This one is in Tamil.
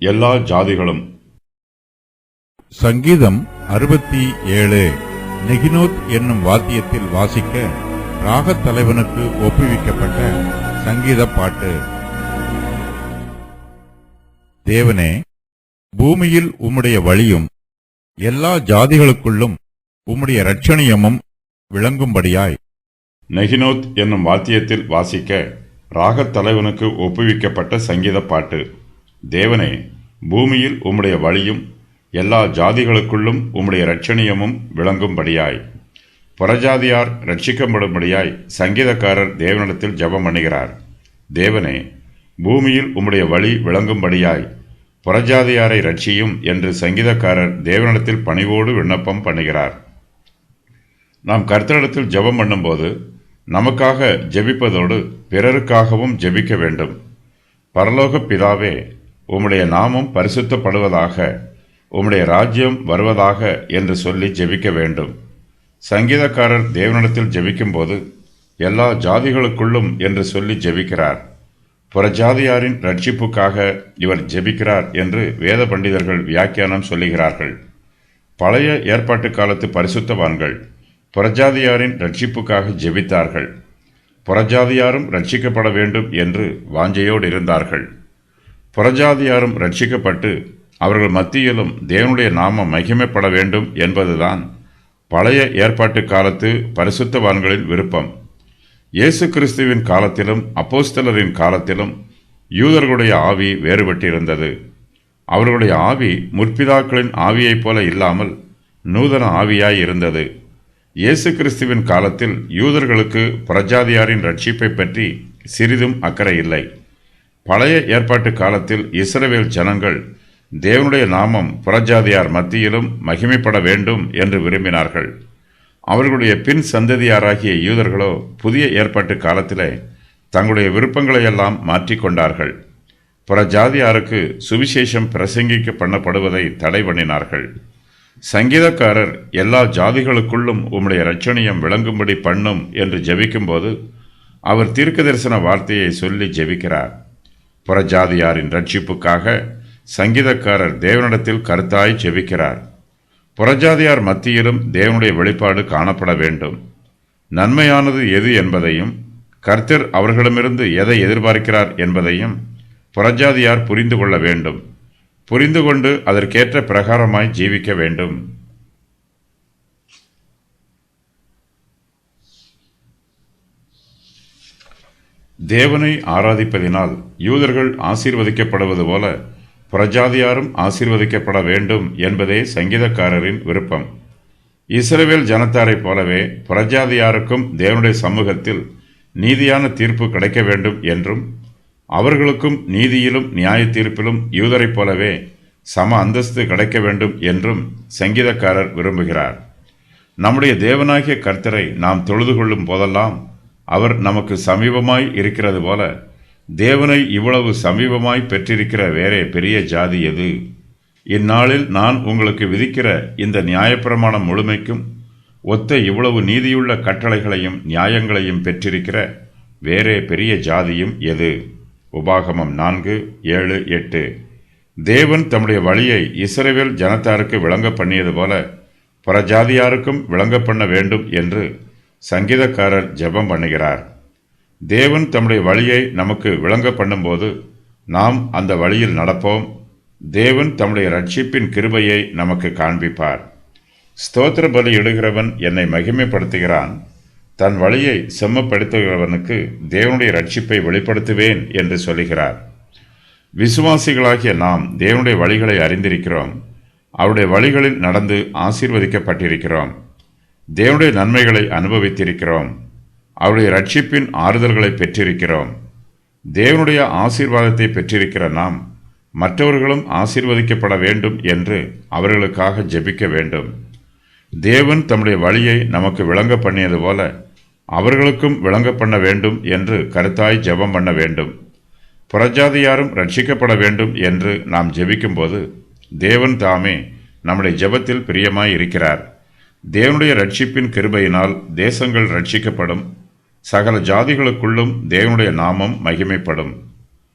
எல்லா ஜாதிகளும். சங்கீதம் 67. நெகினோத் என்னும் வாத்தியத்தில் வாசிக்க ராகத் தலைவனுக்கு ஒப்புவிக்கப்பட்ட சங்கீத பாட்டு. தேவனே, பூமியில் உம்முடைய வழியும் எல்லா ஜாதிகளுக்குள்ளும் உம்முடைய இரட்சணியமும் விளங்கும்படியாய். நெகினோத் என்னும் வாத்தியத்தில் வாசிக்க ராகத் தலைவனுக்கு ஒப்புவிக்கப்பட்ட சங்கீத பாட்டு. தேவனே, பூமியில் உம்முடைய வழியும் எல்லா ஜாதிகளுக்குள்ளும் உம்முடைய இரட்சணியமும் விளங்கும்படியாய். புறஜாதியார் ரட்சிக்கப்படும்படியாய் சங்கீதக்காரர் தேவனிடத்தில் ஜெபம் பண்ணுகிறார். தேவனே, பூமியில் உம்முடைய வழி விளங்கும்படியாய் புறஜாதியாரை ரட்சியும் என்று சங்கீதக்காரர் தேவனிடத்தில் பணிவோடு விண்ணப்பம் பண்ணுகிறார். நாம் கர்த்தரிடத்தில் ஜெபம் பண்ணும்போது நமக்காக ஜெபிப்பதோடு பிறருக்காகவும் ஜெபிக்க வேண்டும். பரலோக பிதாவே, உம்முடைய நாமம் பரிசுத்தப்படுவதாக, உம்முடைய ராஜ்யம் வருவதாக என்று சொல்லி ஜெபிக்க வேண்டும். சங்கீதக்காரர் தேவனிடத்தில் ஜெபிக்கும்போது எல்லா ஜாதிகளுக்குள்ளும் என்று சொல்லி ஜெபிக்கிறார். புறஜாதியாரின் ரட்சிப்புக்காக இவர் ஜெபிக்கிறார் என்று வேத பண்டிதர்கள் வியாக்கியானம் சொல்லுகிறார்கள். பழைய ஏற்பாட்டு காலத்து பரிசுத்தவான்கள் புறஜாதியாரின் ரட்சிப்புக்காக ஜெபித்தார்கள். புறஜாதியாரும் ரட்சிக்கப்பட வேண்டும் என்று வாஞ்சையோடு இருந்தார்கள். புறஜாதியாரும் ரட்சிக்கப்பட்டு அவர்கள் மத்தியிலும் தேவனுடைய நாமம் மகிமைப்பட வேண்டும் என்பதுதான் பழைய ஏற்பாட்டு காலத்து பரிசுத்தவான்களின் விருப்பம். இயேசு கிறிஸ்துவின் காலத்திலும் அப்போஸ்தலரின் காலத்திலும் யூதர்களுடைய ஆவி வேறுபட்டிருந்தது. அவர்களுடைய ஆவி முற்பிதாக்களின் ஆவியைப் போல இல்லாமல் நூதன ஆவியாய் இருந்தது. இயேசு கிறிஸ்துவின் காலத்தில் யூதர்களுக்கு புறஜாதியாரின் ரட்சிப்பை பற்றி சிறிதும் அக்கறை இல்லை. பழைய ஏற்பாட்டு காலத்தில் இஸ்ரவேல் ஜனங்கள் தேவனுடைய நாமம் புறஜாதியார் மத்தியிலும் மகிமைப்பட வேண்டும் என்று விரும்பினார்கள். அவர்களுடைய பின் சந்ததியாராகிய யூதர்களோ புதிய ஏற்பாட்டு காலத்திலே தங்களுடைய விருப்பங்களையெல்லாம் மாற்றிக்கொண்டார்கள். புறஜாதியாருக்கு சுவிசேஷம் பிரசங்கிக்க பண்ணப்படுவதை தடை பண்ணினார்கள். சங்கீதக்காரர் எல்லா ஜாதிகளுக்குள்ளும் உம்முடைய இரட்சணியம் விளங்கும்படி பண்ணும் என்று ஜெபிக்கும்போது அவர் தீர்க்க தரிசன வார்த்தையை சொல்லி ஜெபிக்கிறார். புறஜாதியாரின் ரட்சிப்புக்காக சங்கீதக்காரர் தேவனிடத்தில் கருத்தாய் ஜெபிக்கிறார். புறஜாதியார் மத்தியிலும் தேவனுடைய வெளிப்பாடு காணப்பட வேண்டும். நன்மையானது எது என்பதையும் கர்த்தர் அவர்களிடமிருந்து எதை எதிர்பார்க்கிறார் என்பதையும் புறஜாதியார் புரிந்து கொள்ள வேண்டும். புரிந்து கொண்டு அதற்கேற்ற பிரகாரமாய் ஜீவிக்க வேண்டும். தேவனை ஆராதிப்பதினால் யூதர்கள் ஆசீர்வதிக்கப்படுவது போல புறஜாதியாரும் ஆசீர்வதிக்கப்பட வேண்டும் என்பதே சங்கீதக்காரரின் விருப்பம். இஸ்ரவேல் ஜனத்தாரைப் போலவே புறஜாதியாருக்கும் தேவனுடைய சமூகத்தில் நீதியான தீர்ப்பு கிடைக்க வேண்டும் என்றும் அவர்களுக்கும் நீதியிலும் நியாய தீர்ப்பிலும் யூதரைப் போலவே சம அந்தஸ்து கிடைக்க வேண்டும் என்றும் சங்கீதக்காரர் விரும்புகிறார். நம்முடைய தேவனாகிய கர்த்தரை நாம் தொழுது கொள்ளும் போதெல்லாம் அவர் நமக்கு சமீபமாய் இருக்கிறது போல தேவனை இவ்வளவு சமீபமாய் பெற்றிருக்கிற வேறே பெரிய ஜாதி எது? இந்நாளில் நான் உங்களுக்கு விதிக்கிற இந்த நியாயப்பிரமாணம் முழுமைக்கும் ஒத்த இவ்வளவு நீதியுள்ள கட்டளைகளையும் நியாயங்களையும் பெற்றிருக்கிற வேறே பெரிய ஜாதியும் எது? உபாகமம் 4:7-8. தேவன் தம்முடைய வழியை இஸ்ரவேல் ஜனத்தாருக்கு விளங்க பண்ணியது போல புறஜாதியாருக்கும் விளங்க பண்ண வேண்டும் என்று சங்கீதக்காரர் ஜெபம் பண்ணுகிறார். தேவன் தம்முடைய வழியை நமக்கு விளங்க பண்ணும்போது நாம் அந்த வழியில் நடப்போம். தேவன் தம்முடைய ரட்சிப்பின் கிருபையை நமக்கு காண்பிப்பார். ஸ்தோத்திர பலி இடுகிறவன் என்னை மகிமைப்படுத்துகிறான். தன் வழியை செம்மப்படுத்துகிறவனுக்கு தேவனுடைய ரட்சிப்பை வெளிப்படுத்துவேன் என்று சொல்லுகிறார். விசுவாசிகளாகிய நாம் தேவனுடைய வழிகளை அறிந்திருக்கிறோம். அவருடைய வழிகளில் நடந்து ஆசீர்வதிக்கப்பட்டிருக்கிறோம். தேவனுடைய நன்மைகளை அனுபவித்திருக்கிறோம். அவருடைய ரட்சிப்பின் ஆறுதல்களை பெற்றிருக்கிறோம். தேவனுடைய ஆசீர்வாதத்தை பெற்றிருக்கிற நாம் மற்றவர்களும் ஆசீர்வதிக்கப்பட வேண்டும் என்று அவர்களுக்காக ஜெபிக்க வேண்டும். தேவன் தம்முடைய வழியை நமக்கு விளங்க பண்ணியது போல அவர்களுக்கும் விளங்க பண்ண வேண்டும் என்று கருத்தாய் ஜெபம் பண்ண வேண்டும். புறஜாதியாரும் ரட்சிக்கப்பட வேண்டும் என்று நாம் ஜெபிக்கும்போது தேவன் தாமே நம்முடைய ஜெபத்தில் பிரியமாய் இருக்கிறார். தேவனுடைய ரட்சிப்பின் கிருபையினால் தேசங்கள் ரட்சிக்கப்படும். சகல ஜாதிகளுக்குள்ளும் தேவனுடைய நாமம் மகிமைப்படும்.